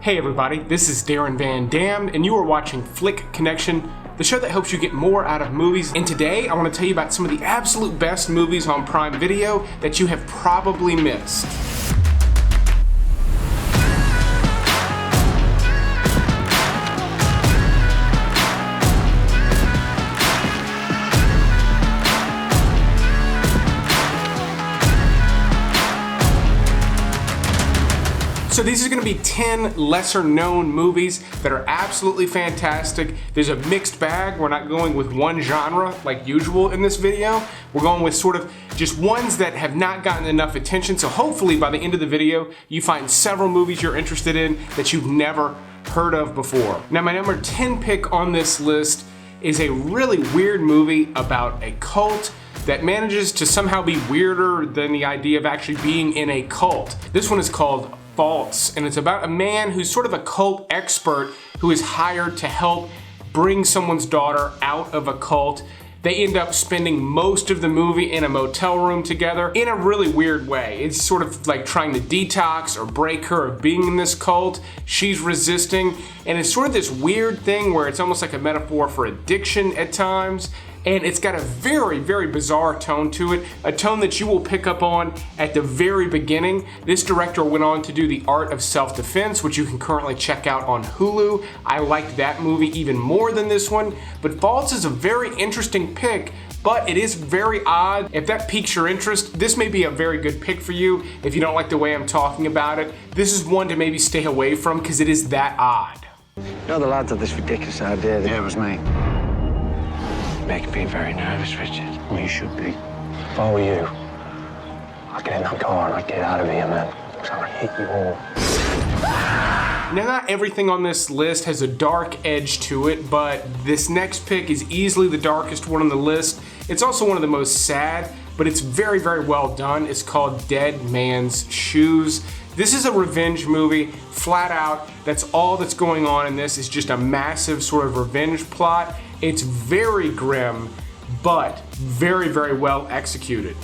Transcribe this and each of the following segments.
Hey everybody, this is Darren Van Dam, and you are watching Flick Connection, the show that helps you get more out of movies. And today, I want to tell you about some of the absolute best movies on Prime Video that you have probably missed. So these are going to be 10 lesser known movies that are absolutely fantastic. There's a mixed bag. We're not going with one genre like usual in this video. We're going with sort of just ones that have not gotten enough attention. So hopefully by the end of the video, you find several movies you're interested in that you've never heard of before. Now my number 10 pick on this list is a really weird movie about a cult that manages to somehow be weirder than the idea of actually being in a cult. This one is called False, and it's about a man who's sort of a cult expert who is hired to help bring someone's daughter out of a cult. They end up spending most of the movie in a motel room together in a really weird way. It's sort of like trying to detox or break her of being in this cult. She's resisting, and it's sort of this weird thing where it's almost like a metaphor for addiction at times. And it's got a very, very bizarre tone to it, a tone that you will pick up on at the very beginning. This director went on to do The Art of Self-Defense, which you can currently check out on Hulu. I liked that movie even more than this one, but False is a very interesting pick, but it is very odd. If that piques your interest, this may be a very good pick for you. If you don't like the way I'm talking about it, this is one to maybe stay away from because it is that odd. You know, the lads had this ridiculous idea that... Yeah, it was me. Making me very nervous, Richard. Well, you should be. If I were you, I'd get in that car and I'd get out of here, man. Because I'm gonna hit you all. Now, not everything on this list has a dark edge to it, but this next pick is easily the darkest one on the list. It's also one of the most sad, but it's very, very well done. It's called Dead Man's Shoes. This is a revenge movie, flat out. That's all that's going on in this is just a massive sort of revenge plot. It's very grim, but very, very well executed.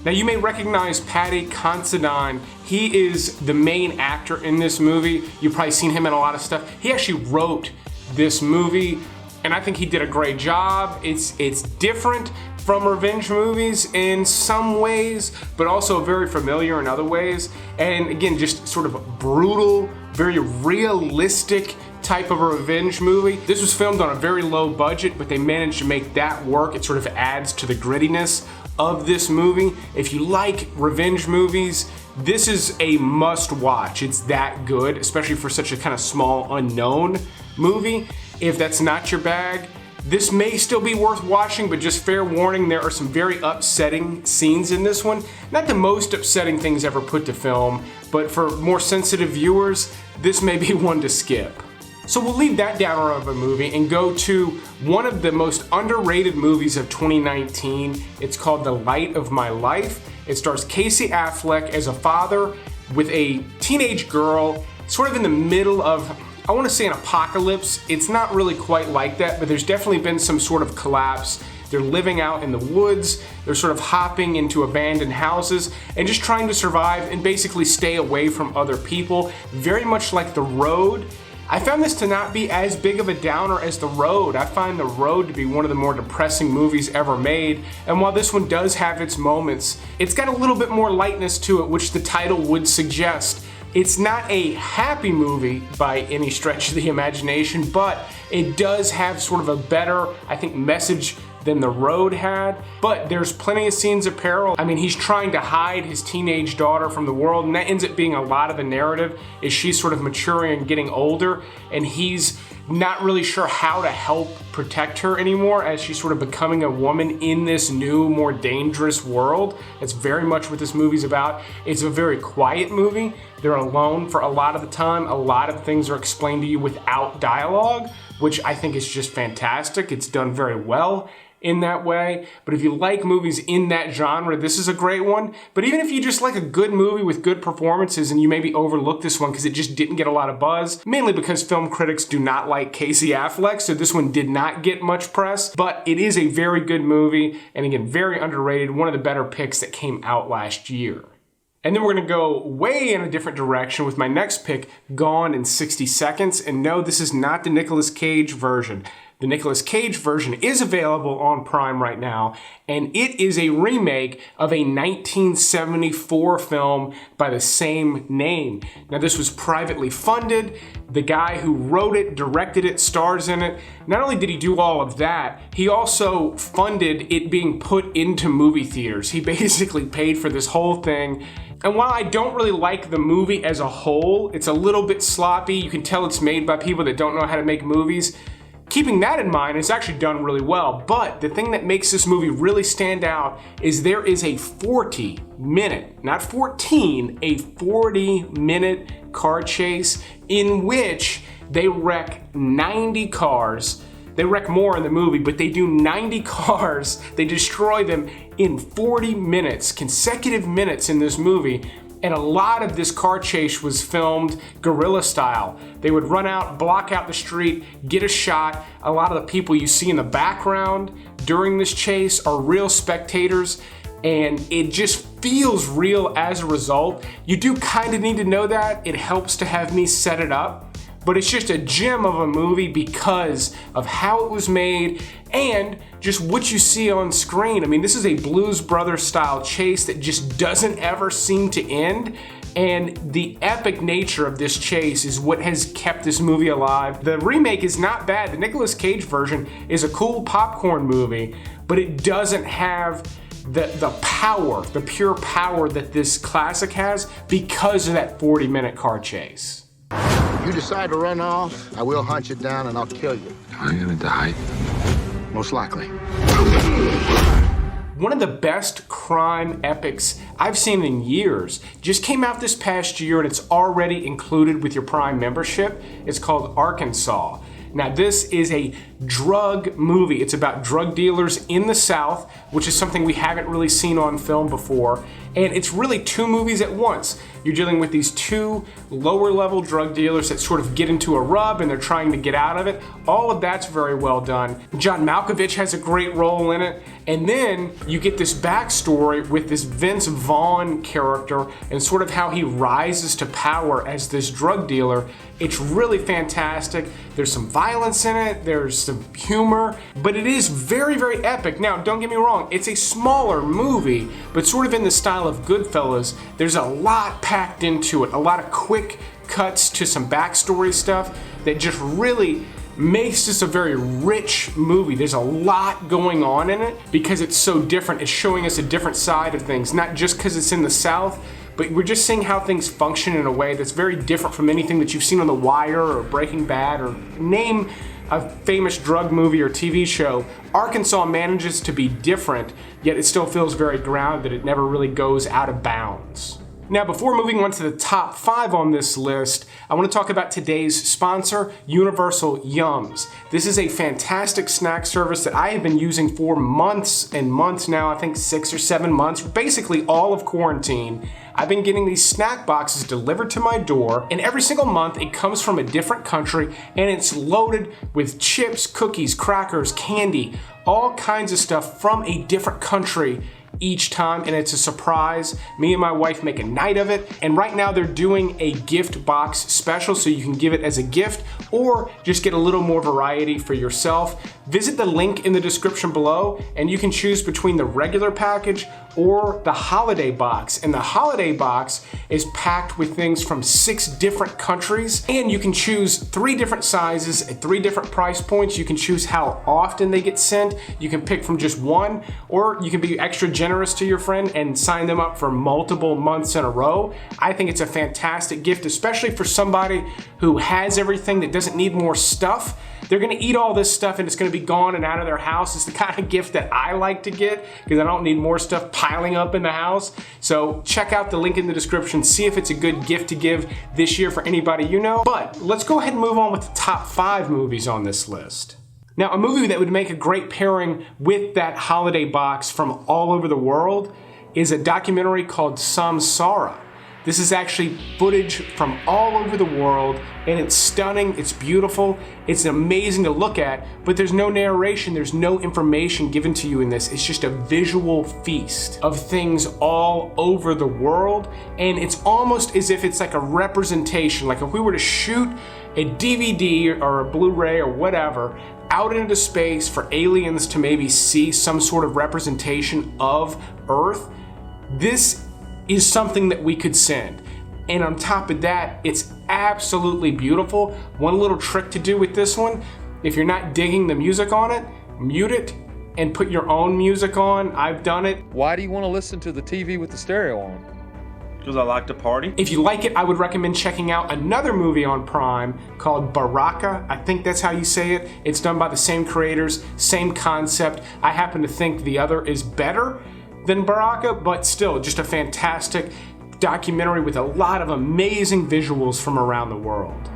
Now you may recognize Paddy Considine. He is the main actor in this movie. You've probably seen him in a lot of stuff. He actually wrote this movie, and I think he did a great job. It's different from revenge movies in some ways, but also very familiar in other ways. And again, just sort of brutal, very realistic type of a revenge movie. This was filmed on a very low budget, but they managed to make that work. It sort of adds to the grittiness of this movie. If you like revenge movies, this is a must watch. It's that good, especially for such a kind of small, unknown movie. If that's not your bag, this may still be worth watching, but just fair warning, there are some very upsetting scenes in this one. Not the most upsetting things ever put to film, but for more sensitive viewers, this may be one to skip. So we'll leave that downer of a movie and go to one of the most underrated movies of 2019. It's called The Light of My Life. It stars Casey Affleck as a father with a teenage girl, sort of in the middle of, I want to say, an apocalypse. It's not really quite like that, but there's definitely been some sort of collapse. They're living out in the woods. They're sort of hopping into abandoned houses and just trying to survive and basically stay away from other people. Very much like The Road. I found this to not be as big of a downer as The Road. I find The Road to be one of the more depressing movies ever made, and while this one does have its moments, it's got a little bit more lightness to it, which the title would suggest. It's not a happy movie by any stretch of the imagination, but it does have sort of a better, I think, message than The Road had, but there's plenty of scenes of peril. I mean, he's trying to hide his teenage daughter from the world, and that ends up being a lot of the narrative, is she's sort of maturing and getting older, and he's not really sure how to help protect her anymore as she's sort of becoming a woman in this new, more dangerous world. That's very much what this movie's about. It's a very quiet movie. They're alone for a lot of the time. A lot of things are explained to you without dialogue, which I think is just fantastic. It's done very well in that way. But if you like movies in that genre, this is a great one. But even if you just like a good movie with good performances and you maybe overlook this one because it just didn't get a lot of buzz, mainly because film critics do not like Casey Affleck, so this one did not get much press, but it is a very good movie, and again, very underrated, one of the better picks that came out last year. And then we're gonna go way in a different direction with my next pick, Gone in 60 Seconds. And no, this is not the Nicolas Cage version. The Nicolas Cage version is available on Prime right now, and it is a remake of a 1974 film by the same name. Now, this was privately funded. The guy who wrote it, directed it, stars in it. Not only did he do all of that, he also funded it being put into movie theaters. He basically paid for this whole thing. And while I don't really like the movie as a whole, it's a little bit sloppy. You can tell it's made by people that don't know how to make movies. Keeping that in mind, it's actually done really well. But the thing that makes this movie really stand out is there is a 40-minute, not 14, a 40-minute car chase in which they wreck 90 cars. They wreck more in the movie, but they do 90 cars. They destroy them in 40 minutes, consecutive minutes in this movie. And a lot of this car chase was filmed guerrilla style. They would run out, block out the street, get a shot. A lot of the people you see in the background during this chase are real spectators, and it just feels real as a result. You do kind of need to know that. It helps to have me set it up. But it's just a gem of a movie because of how it was made and just what you see on screen. I mean, this is a Blues Brothers style chase that just doesn't ever seem to end. And the epic nature of this chase is what has kept this movie alive. The remake is not bad. The Nicolas Cage version is a cool popcorn movie, but it doesn't have the power, the pure power that this classic has because of that 40-minute car chase. You decide to run off, I will hunt you down and I'll kill you. Am I gonna die? Most likely. One of the best crime epics I've seen in years just came out this past year, and it's already included with your Prime membership. It's called Arkansas. Now, this is a drug movie. It's about drug dealers in the South, which is something we haven't really seen on film before. And it's really two movies at once. You're dealing with these two lower level drug dealers that sort of get into a rub and they're trying to get out of it. All of that's very well done. John Malkovich has a great role in it. And then you get this backstory with this Vince Vaughn character and sort of how he rises to power as this drug dealer. It's really fantastic. There's some violence in it, there's some humor, but it is very, very epic. Now, don't get me wrong, it's a smaller movie, but sort of in the style of Goodfellas. There's a lot packed into it, a lot of quick cuts to some backstory stuff that just really makes this a very rich movie. There's a lot going on in it because it's so different. It's showing us a different side of things, not just because it's in the South, but we're just seeing how things function in a way that's very different from anything that you've seen on The Wire or Breaking Bad or name a famous drug movie or TV show. Arkansas manages to be different, yet it still feels very grounded. It never really goes out of bounds. Now, before moving on to the top 5 on this list, I want to talk about today's sponsor, Universal Yums. This is a fantastic snack service that I have been using for months and months now, I think 6 or 7 months, basically all of quarantine. I've been getting these snack boxes delivered to my door, and every single month it comes from a different country, and it's loaded with chips, cookies, crackers, candy, all kinds of stuff from a different country each time, and it's a surprise. Me and my wife make a night of it, and right now they're doing a gift box special, so you can give it as a gift or just get a little more variety for yourself. Visit the link in the description below, and you can choose between the regular package or the holiday box. And the holiday box is packed with things from 6 different countries, and you can choose 3 different sizes at 3 different price points. You can choose how often they get sent. You can pick from just one, or you can be extra generous to your friend and sign them up for multiple months in a row. I think it's a fantastic gift, especially for somebody who has everything that doesn't need more stuff. They're gonna eat all this stuff and it's gonna be gone and out of their house. It's the kind of gift that I like to get because I don't need more stuff piling up in the house. So check out the link in the description, see if it's a good gift to give this year for anybody you know. But let's go ahead and move on with the top 5 movies on this list. Now, a movie that would make a great pairing with that holiday box from all over the world is a documentary called Samsara. This is actually footage from all over the world, and it's stunning, it's beautiful, it's amazing to look at, but there's no narration, there's no information given to you in this. It's just a visual feast of things all over the world, and it's almost as if it's like a representation, like if we were to shoot a DVD or a Blu-ray or whatever out into space for aliens to maybe see some sort of representation of Earth, this is something that we could send. And on top of that, it's absolutely beautiful. One little trick to do with this one, if you're not digging the music on it, mute it and put your own music on. I've done it. Why do you want to listen to the TV with the stereo on? Because I like to party. If you like it, I would recommend checking out another movie on Prime called Baraka. I think that's how you say it. It's done by the same creators, same concept. I happen to think the other is better than Baraka, but still just a fantastic documentary with a lot of amazing visuals from around the world.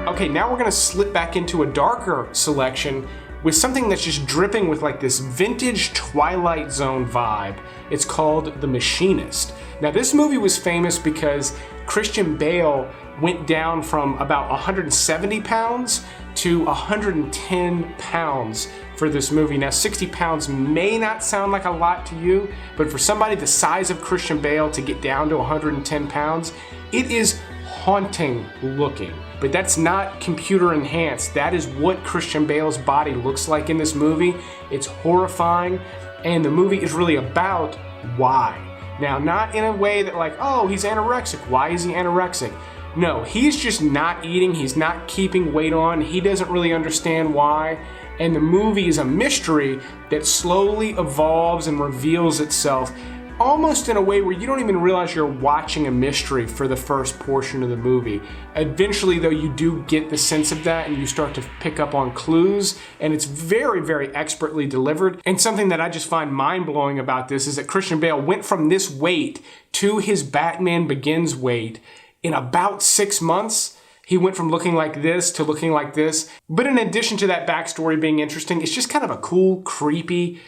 Okay, now we're gonna slip back into a darker selection with something that's just dripping with like this vintage Twilight Zone vibe. It's called The Machinist. Now this movie was famous because Christian Bale went down from about 170 pounds to 110 pounds for this movie. Now 60 pounds may not sound like a lot to you, but for somebody the size of Christian Bale to get down to 110 pounds, it is haunting looking. But that's not computer enhanced. That is what Christian Bale's body looks like in this movie. It's horrifying, and the movie is really about why. Now, not in a way that like, oh, he's anorexic. Why is he anorexic? No, he's just not eating. He's not keeping weight on. He doesn't really understand why. And the movie is a mystery that slowly evolves and reveals itself almost in a way where you don't even realize you're watching a mystery for the first portion of the movie. Eventually, though, you do get the sense of that and you start to pick up on clues, and it's very, very expertly delivered. And something that I just find mind-blowing about this is that Christian Bale went from this weight to his Batman Begins weight in about 6 months. He went from looking like this to looking like this. But in addition to that backstory being interesting, it's just kind of a cool, creepy,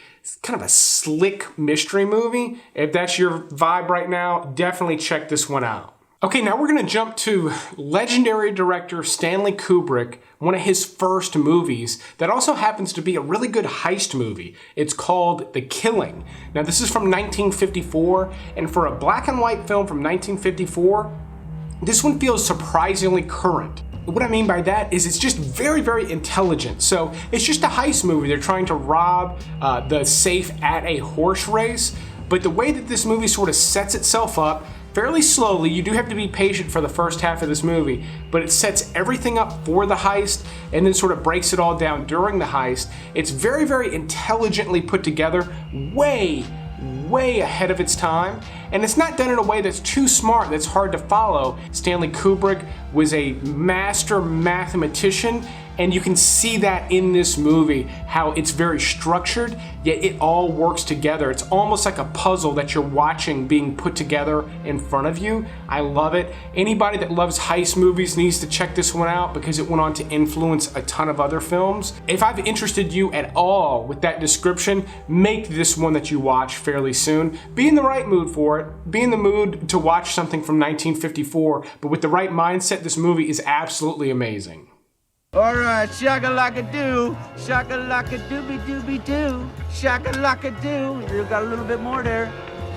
kind of a slick mystery movie. If that's your vibe right now, definitely check this one out. Okay, now we're gonna jump to legendary director Stanley Kubrick, one of his first movies that also happens to be a really good heist movie. It's called The Killing. Now this is from 1954, and for a black and white film from 1954, this one feels surprisingly current. What I mean by that is it's just very, very intelligent. So it's just a heist movie. They're trying to rob the safe at a horse race. But the way that this movie sort of sets itself up fairly slowly, you do have to be patient for the first half of this movie, but it sets everything up for the heist and then sort of breaks it all down during the heist. It's very, very intelligently put together, way ahead of its time, and it's not done in a way that's too smart, that's hard to follow. Stanley Kubrick was a master mathematician, and you can see that in this movie, how it's very structured, yet it all works together. It's almost like a puzzle that you're watching being put together in front of you. I love it. Anybody that loves heist movies needs to check this one out because it went on to influence a ton of other films. If I've interested you at all with that description, make this one that you watch fairly soon. Be in the right mood for it. Be in the mood to watch something from 1954, but with the right mindset, this movie is absolutely amazing. Alright, shaka-laka-doo, shaka-laka-dooby-dooby-doo, shaka-laka-doo. You got a little bit more there.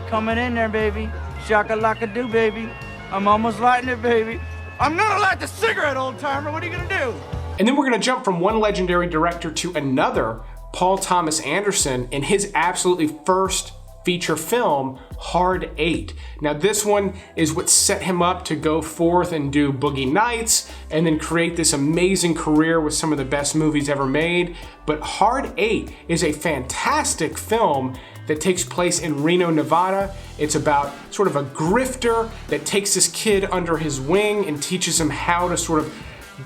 Coming in there, baby. Shaka-laka-doo, baby. I'm almost lighting it, baby. I'm gonna light the cigarette, old-timer. What are you gonna do? And then we're gonna jump from one legendary director to another, Paul Thomas Anderson, in his absolutely first feature film, Hard 8. Now this one is what set him up to go forth and do Boogie Nights and then create this amazing career with some of the best movies ever made. But Hard 8 is a fantastic film that takes place in Reno, Nevada. It's about sort of a grifter that takes this kid under his wing and teaches him how to sort of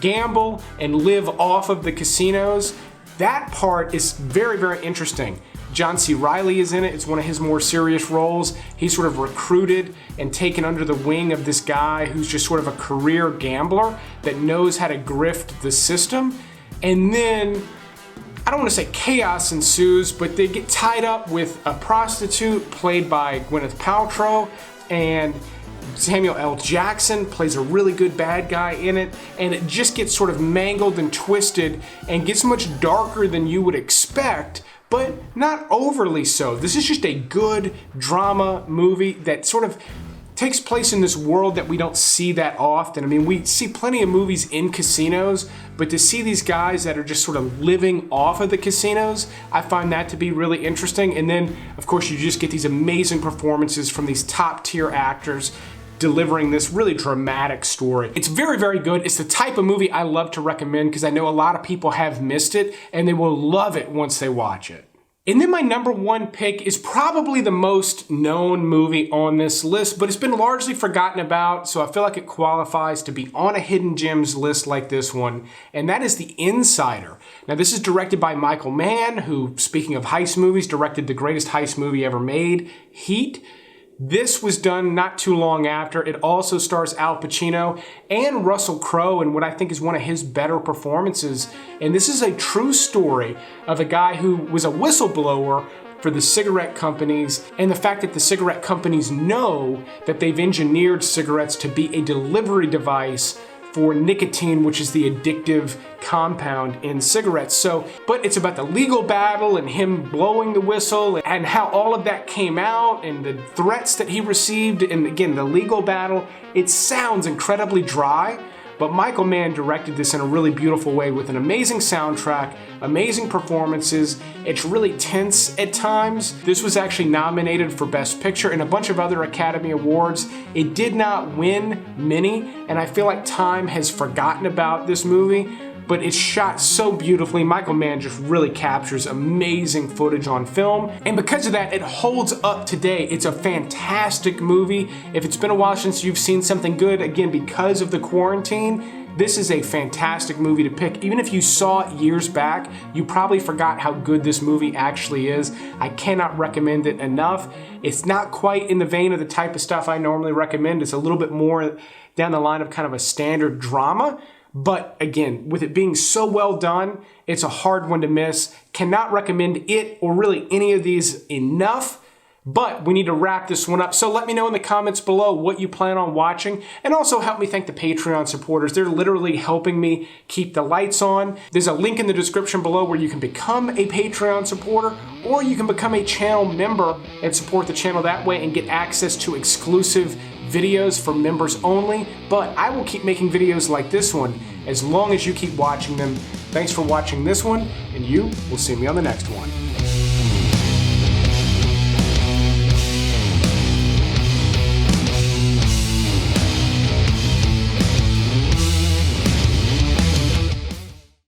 gamble and live off of the casinos. That part is very, very interesting. John C. Reilly is in it. It's one of his more serious roles. He's sort of recruited and taken under the wing of this guy who's just sort of a career gambler that knows how to grift the system. And then, I don't want to say chaos ensues, but they get tied up with a prostitute played by Gwyneth Paltrow, and Samuel L. Jackson plays a really good bad guy in it, and it just gets sort of mangled and twisted and gets much darker than you would expect, but not overly so. This is just a good drama movie that sort of takes place in this world that we don't see that often. I mean, we see plenty of movies in casinos, but to see these guys that are just sort of living off of the casinos, I find that to be really interesting. And then, of course, you just get these amazing performances from these top-tier actors delivering this really dramatic story. It's very, very good. It's the type of movie I love to recommend because I know a lot of people have missed it and they will love it once they watch it. And then my number one pick is probably the most known movie on this list, but it's been largely forgotten about, so I feel like it qualifies to be on a Hidden Gems list like this one, and that is The Insider. Now, this is directed by Michael Mann, who, speaking of heist movies, directed the greatest heist movie ever made, Heat. This was done not too long after. It also stars Al Pacino and Russell Crowe in what I think is one of his better performances. And this is a true story of a guy who was a whistleblower for the cigarette companies, and the fact that the cigarette companies know that they've engineered cigarettes to be a delivery device for nicotine, which is the addictive compound in cigarettes. But it's about the legal battle and him blowing the whistle and how all of that came out and the threats that he received, and again, the legal battle. It sounds incredibly dry, but Michael Mann directed this in a really beautiful way with an amazing soundtrack, amazing performances. It's really tense at times. This was actually nominated for Best Picture and a bunch of other Academy Awards. It did not win many, and I feel like time has forgotten about this movie, but it's shot so beautifully. Michael Mann just really captures amazing footage on film, and because of that, it holds up today. It's a fantastic movie. If it's been a while since you've seen something good, again, because of the quarantine, this is a fantastic movie to pick. Even if you saw it years back, you probably forgot how good this movie actually is. I cannot recommend it enough. It's not quite in the vein of the type of stuff I normally recommend. It's a little bit more down the line of kind of a standard drama. But again, with it being so well done, it's a hard one to miss. Cannot recommend it or really any of these enough, but we need to wrap this one up. So let me know in the comments below what you plan on watching, and also help me thank the Patreon supporters. They're literally helping me keep the lights on. There's a link in the description below where you can become a Patreon supporter, or you can become a channel member and support the channel that way and get access to exclusive videos for members only. But I will keep making videos like this one as long as you keep watching them. Thanks for watching this one, and you will see me on the next one.